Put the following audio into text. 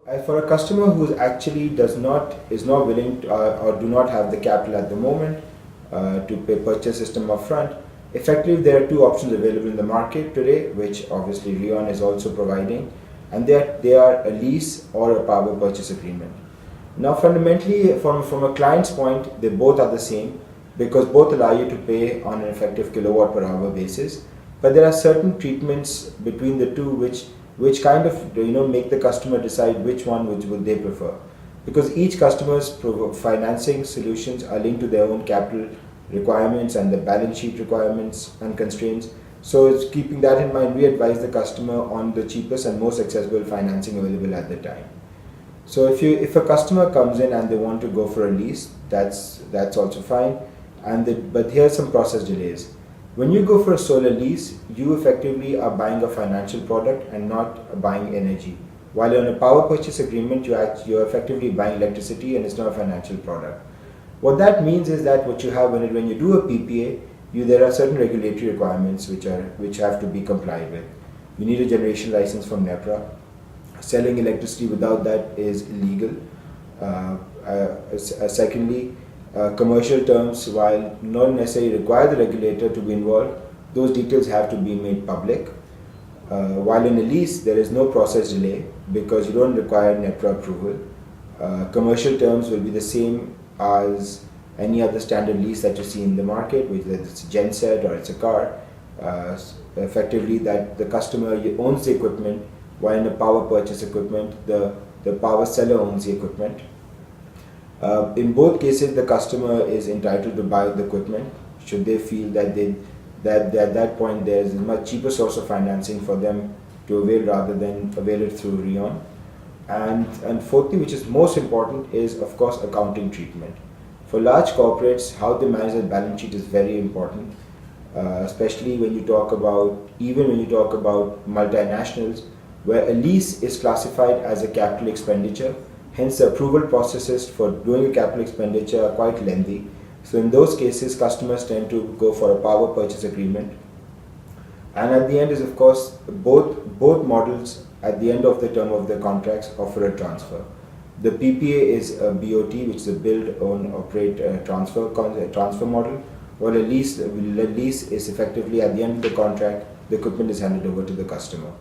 For a customer who actually is not willing to, or do not have the capital at the moment to purchase system upfront, effectively there are two options available in the market today, which obviously Reon is also providing, and they are a lease or a power purchase agreement. Now, fundamentally, from a client's point, they both are the same because both allow you to pay on an effective kilowatt per hour basis. But there are certain treatments between the two which kind of make the customer decide which one would they prefer, because each customer's financing solutions are linked to their own capital requirements and the balance sheet requirements and constraints. So it's keeping that in mind, we advise the customer on the cheapest and most accessible financing available at the time. So if a customer comes in and they want to go for a lease, that's also fine. But here's some process delays. When you go for a solar lease, you effectively are buying a financial product and not buying energy. While on a power purchase agreement, you're effectively buying electricity and it's not a financial product. What that means is that what you have when you do a PPA, there are certain regulatory requirements which have to be complied with. You need a generation license from NEPRA. Selling electricity without that is illegal. Secondly, commercial terms, while not necessarily require the regulator to be involved, those details have to be made public. While in a lease, there is no process delay because you don't require NEPRA approval. Commercial terms will be the same as any other standard lease that you see in the market, whether it's a genset or it's a car. Effectively, that the customer owns the equipment, while in a power purchase equipment, the power seller owns the equipment. In both cases, the customer is entitled to buy the equipment should they feel that at that point there is a much cheaper source of financing for them to avail rather than avail it through Reon. And fourthly, which is most important, is of course accounting treatment. For large corporates, how they manage their balance sheet is very important, especially when you talk about multinationals, where a lease is classified as a capital expenditure. Hence, the approval processes for doing a capital expenditure are quite lengthy. So in those cases, customers tend to go for a power purchase agreement. And at the end is, of course, both models at the end of the term of the contracts offer a transfer. The PPA is a BOT, which is a build, own, operate, transfer model, while a lease is effectively at the end of the contract, the equipment is handed over to the customer.